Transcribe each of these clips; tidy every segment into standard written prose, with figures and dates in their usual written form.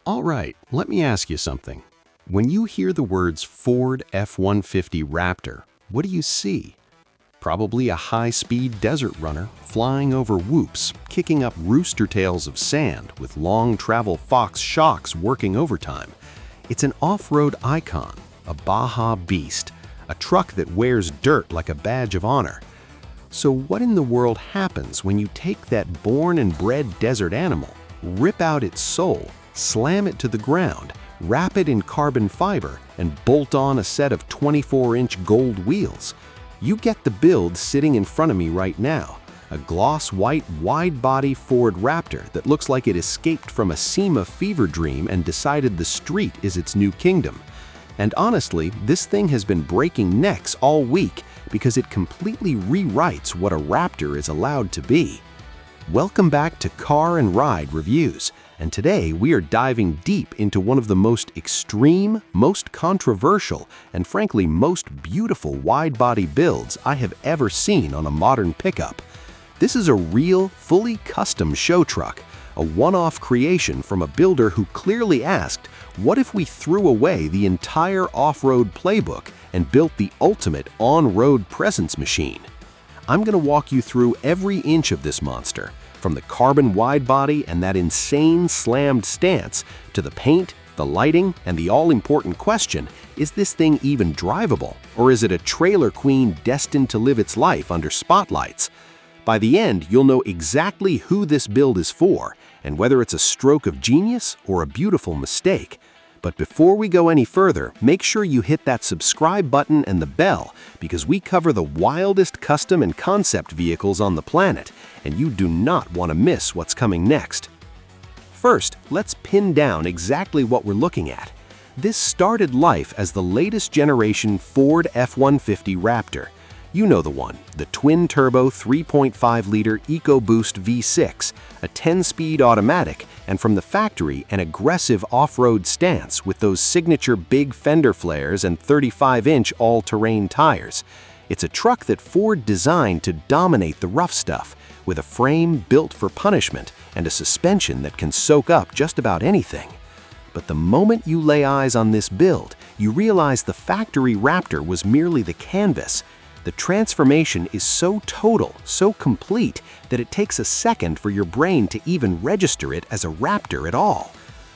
All right, let me ask you something. When you hear the words Ford F-150 Raptor, what do you see? Probably a high-speed desert runner flying over whoops, kicking up rooster tails of sand with long travel Fox shocks working overtime. It's an off-road icon, a Baja beast, a truck that wears dirt like a badge of honor. So what in the world happens when you take that born and bred desert animal, rip out its soul, slam it to the ground, wrap it in carbon fiber, and bolt on a set of 24-inch gold wheels? You get the build sitting in front of me right now, a gloss white wide-body Ford Raptor that looks like it escaped from a SEMA fever dream and decided the street is its new kingdom. And honestly, this thing has been breaking necks all week because it completely rewrites what a Raptor is allowed to be. Welcome back to Car and Ride Reviews, and today we are diving deep into one of the most extreme, most controversial, and frankly most beautiful wide-body builds I have ever seen on a modern pickup. This is a real, fully custom show truck, a one-off creation from a builder who clearly asked, what if we threw away the entire off-road playbook and built the ultimate on-road presence machine? I'm going to walk you through every inch of this monster, from the carbon wide body and that insane slammed stance to the paint, the lighting, and the all-important question, is this thing even drivable, or is it a trailer queen destined to live its life under spotlights? By the end, you'll know exactly who this build is for and whether it's a stroke of genius or a beautiful mistake. But before we go any further, make sure you hit that subscribe button and the bell because we cover the wildest custom and concept vehicles on the planet, and you do not want to miss what's coming next. First, let's pin down exactly what we're looking at. This started life as the latest generation Ford F-150 Raptor. You know the one, the twin-turbo 3.5-liter EcoBoost V6, a 10-speed automatic, and from the factory, an aggressive off-road stance with those signature big fender flares and 35-inch all-terrain tires. It's a truck that Ford designed to dominate the rough stuff, with a frame built for punishment and a suspension that can soak up just about anything. But the moment you lay eyes on this build, you realize the factory Raptor was merely the canvas. The transformation is so total, so complete, that it takes a second for your brain to even register it as a Raptor at all.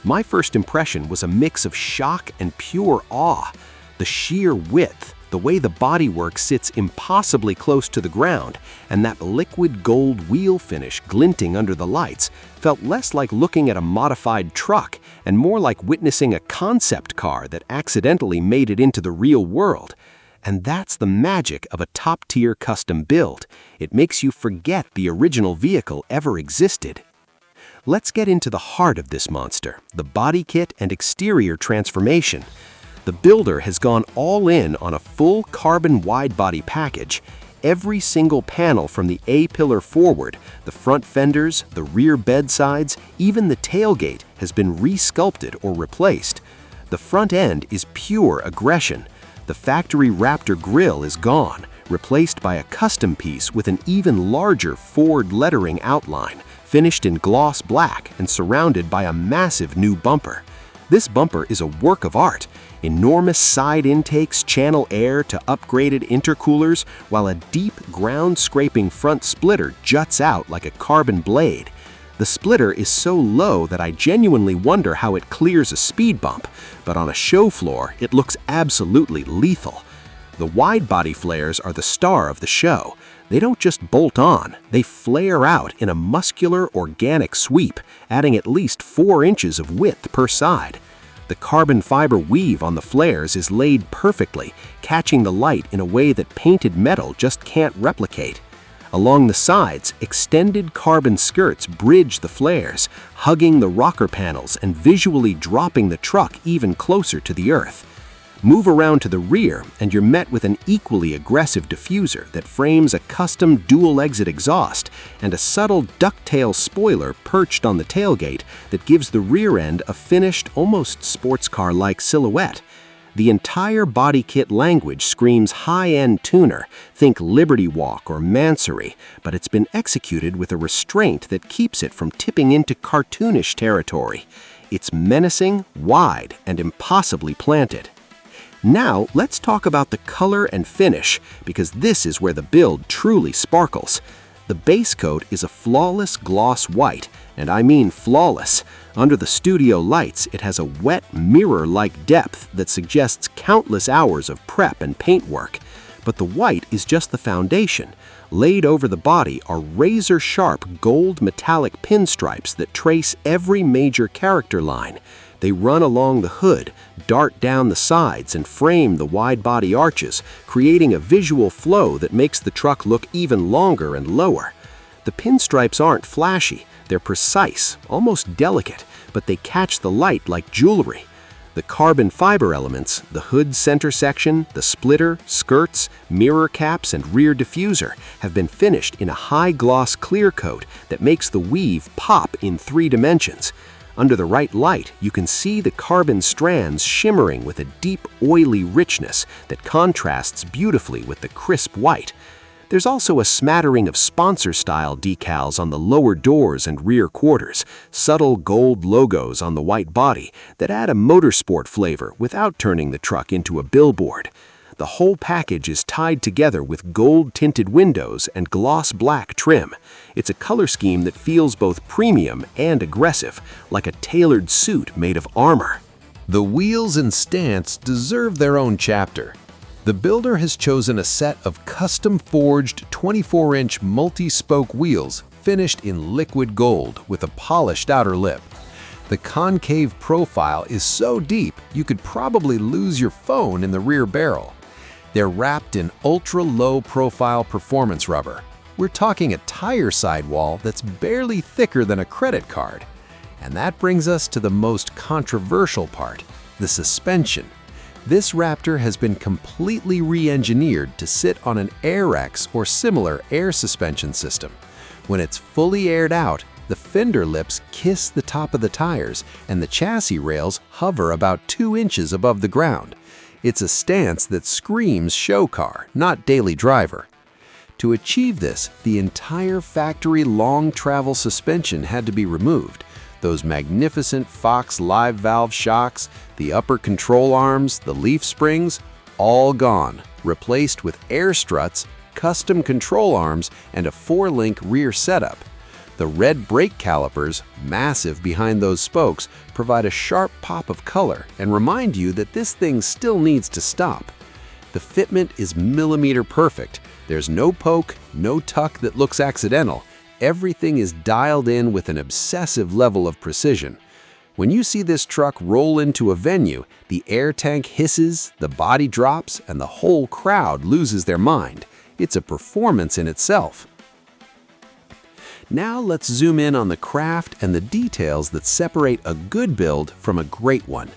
My first impression was a mix of shock and pure awe. The sheer width, the way the bodywork sits impossibly close to the ground, and that liquid gold wheel finish glinting under the lights felt less like looking at a modified truck and more like witnessing a concept car that accidentally made it into the real world. And that's the magic of a top-tier custom build. It makes you forget the original vehicle ever existed. Let's get into the heart of this monster, the body kit and exterior transformation. The builder has gone all in on a full carbon wide-body package. Every single panel from the A-pillar forward, the front fenders, the rear bedsides, even the tailgate has been re-sculpted or replaced. The front end is pure aggression. The factory Raptor grille is gone, replaced by a custom piece with an even larger Ford lettering outline, finished in gloss black and surrounded by a massive new bumper. This bumper is a work of art. Enormous side intakes channel air to upgraded intercoolers, while a deep ground-scraping front splitter juts out like a carbon blade. The splitter is so low that I genuinely wonder how it clears a speed bump, but on a show floor, it looks absolutely lethal. The wide-body flares are the star of the show. They don't just bolt on, they flare out in a muscular, organic sweep, adding at least 4 inches of width per side. The carbon fiber weave on the flares is laid perfectly, catching the light in a way that painted metal just can't replicate. Along the sides, extended carbon skirts bridge the flares, hugging the rocker panels and visually dropping the truck even closer to the earth. Move around to the rear, and you're met with an equally aggressive diffuser that frames a custom dual-exit exhaust and a subtle ducktail spoiler perched on the tailgate that gives the rear end a finished, almost sports car-like silhouette. The entire body kit language screams high-end tuner, think Liberty Walk or Mansory, but it's been executed with a restraint that keeps it from tipping into cartoonish territory. It's menacing, wide, and impossibly planted. Now, let's talk about the color and finish, because this is where the build truly sparkles. The base coat is a flawless gloss white, and I mean flawless. Under the studio lights, it has a wet, mirror-like depth that suggests countless hours of prep and paintwork. But the white is just the foundation. Laid over the body are razor-sharp gold metallic pinstripes that trace every major character line. They run along the hood, dart down the sides, and frame the wide-body arches, creating a visual flow that makes the truck look even longer and lower. The pinstripes aren't flashy, they're precise, almost delicate, but they catch the light like jewelry. The carbon fiber elements, the hood center section, the splitter, skirts, mirror caps, and rear diffuser have been finished in a high-gloss clear coat that makes the weave pop in 3 dimensions. Under the right light, you can see the carbon strands shimmering with a deep, oily richness that contrasts beautifully with the crisp white. There's also a smattering of sponsor-style decals on the lower doors and rear quarters, subtle gold logos on the white body that add a motorsport flavor without turning the truck into a billboard. The whole package is tied together with gold-tinted windows and gloss black trim. It's a color scheme that feels both premium and aggressive, like a tailored suit made of armor. The wheels and stance deserve their own chapter. The builder has chosen a set of custom-forged 24-inch multi-spoke wheels finished in liquid gold with a polished outer lip. The concave profile is so deep you could probably lose your phone in the rear barrel. They're wrapped in ultra-low profile performance rubber. We're talking a tire sidewall that's barely thicker than a credit card. And that brings us to the most controversial part, the suspension. This Raptor has been completely re-engineered to sit on an AirX or similar air suspension system. When it's fully aired out, the fender lips kiss the top of the tires and the chassis rails hover about 2 inches above the ground. It's a stance that screams show car, not daily driver. To achieve this, the entire factory long travel suspension had to be removed. Those magnificent Fox live valve shocks, the upper control arms, the leaf springs, all gone, replaced with air struts, custom control arms, and a 4-link rear setup. The red brake calipers, massive behind those spokes, provide a sharp pop of color and remind you that this thing still needs to stop. The fitment is millimeter perfect. There's no poke, no tuck that looks accidental. Everything is dialed in with an obsessive level of precision. When you see this truck roll into a venue, the air tank hisses, the body drops, and the whole crowd loses their mind. It's a performance in itself. Now let's zoom in on the craft and the details that separate a good build from a great one.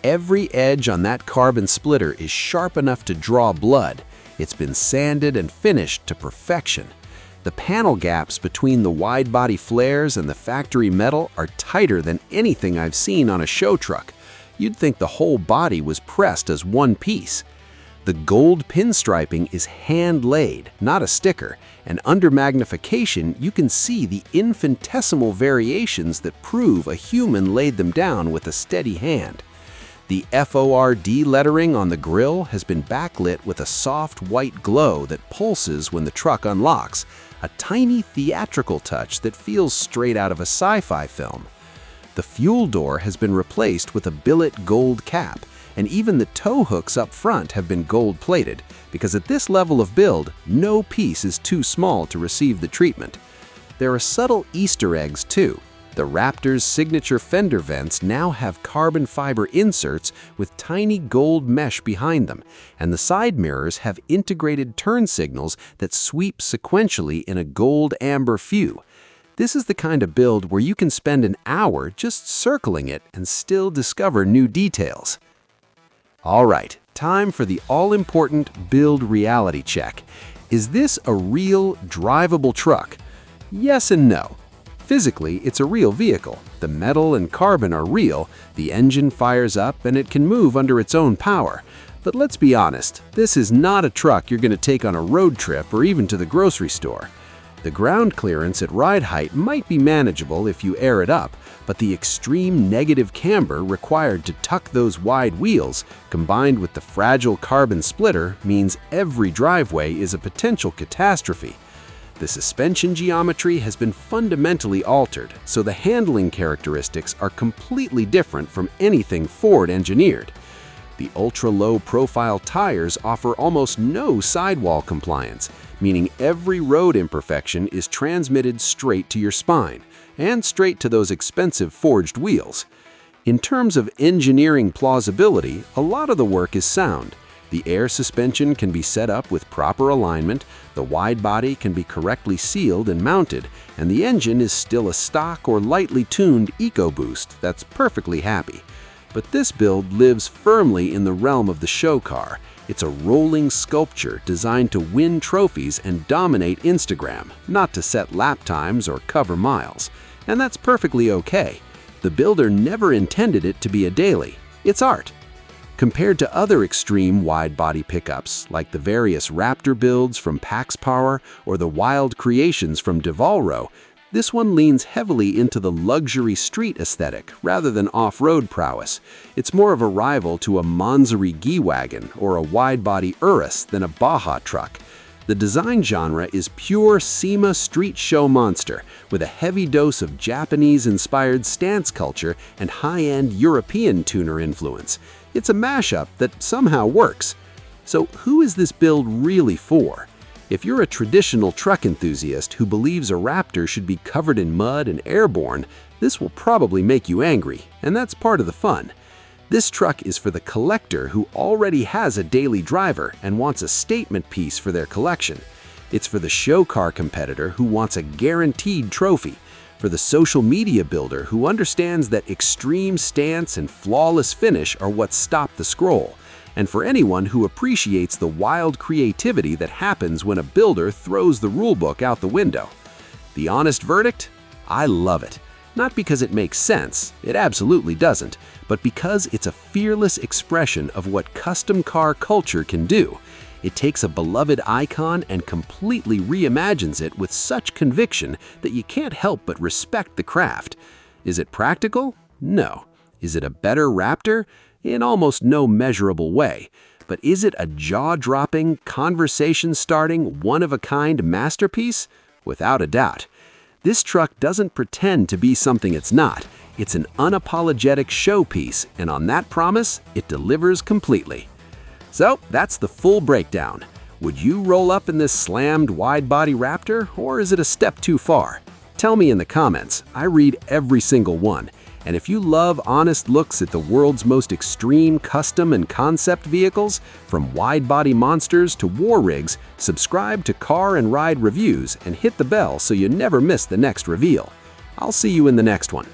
Every edge on that carbon splitter is sharp enough to draw blood. It's been sanded and finished to perfection. The panel gaps between the wide-body flares and the factory metal are tighter than anything I've seen on a show truck. You'd think the whole body was pressed as one piece. The gold pinstriping is hand-laid, not a sticker, and under magnification you can see the infinitesimal variations that prove a human laid them down with a steady hand. The Ford lettering on the grille has been backlit with a soft white glow that pulses when the truck unlocks, a tiny theatrical touch that feels straight out of a sci-fi film. The fuel door has been replaced with a billet gold cap, and even the tow hooks up front have been gold-plated, because at this level of build, no piece is too small to receive the treatment. There are subtle Easter eggs too. The Raptor's signature fender vents now have carbon fiber inserts with tiny gold mesh behind them, and the side mirrors have integrated turn signals that sweep sequentially in a gold-amber hue. This is the kind of build where you can spend an hour just circling it and still discover new details. All right, time for the all-important build reality check. Is this a real, drivable truck? Yes and no. Physically, it's a real vehicle. The metal and carbon are real, the engine fires up, and it can move under its own power. But let's be honest, this is not a truck you're going to take on a road trip or even to the grocery store. The ground clearance at ride height might be manageable if you air it up, but the extreme negative camber required to tuck those wide wheels, combined with the fragile carbon splitter, means every driveway is a potential catastrophe. The suspension geometry has been fundamentally altered, so the handling characteristics are completely different from anything Ford engineered. The ultra-low profile tires offer almost no sidewall compliance, meaning every road imperfection is transmitted straight to your spine, and straight to those expensive forged wheels. In terms of engineering plausibility, a lot of the work is sound. The air suspension can be set up with proper alignment, the wide body can be correctly sealed and mounted, and the engine is still a stock or lightly tuned EcoBoost that's perfectly happy. But this build lives firmly in the realm of the show car. It's a rolling sculpture designed to win trophies and dominate Instagram, not to set lap times or cover miles. And that's perfectly okay. The builder never intended it to be a daily. It's art. Compared to other extreme wide-body pickups, like the various Raptor builds from Pax Power or the wild creations from Drivable, this one leans heavily into the luxury street aesthetic rather than off-road prowess. It's more of a rival to a Mansory G-Wagon or a wide-body Urus than a Baja truck. The design genre is pure SEMA street show monster, with a heavy dose of Japanese-inspired stance culture and high-end European tuner influence. It's a mashup that somehow works. So who is this build really for? If you're a traditional truck enthusiast who believes a Raptor should be covered in mud and airborne, this will probably make you angry, and that's part of the fun. This truck is for the collector who already has a daily driver and wants a statement piece for their collection. It's for the show car competitor who wants a guaranteed trophy, for the social media builder who understands that extreme stance and flawless finish are what stop the scroll, and for anyone who appreciates the wild creativity that happens when a builder throws the rulebook out the window. The honest verdict? I love it. Not because it makes sense, it absolutely doesn't, but because it's a fearless expression of what custom car culture can do. It takes a beloved icon and completely reimagines it with such conviction that you can't help but respect the craft. Is it practical? No. Is it a better Raptor? In almost no measurable way. But is it a jaw-dropping, conversation-starting, one-of-a-kind masterpiece? Without a doubt. This truck doesn't pretend to be something it's not. It's an unapologetic showpiece, and on that promise, it delivers completely. So, that's the full breakdown. Would you roll up in this slammed wide-body Raptor, or is it a step too far? Tell me in the comments. I read every single one. And if you love honest looks at the world's most extreme custom and concept vehicles, from wide-body monsters to war rigs, subscribe to Car and Ride Reviews and hit the bell so you never miss the next reveal. I'll see you in the next one.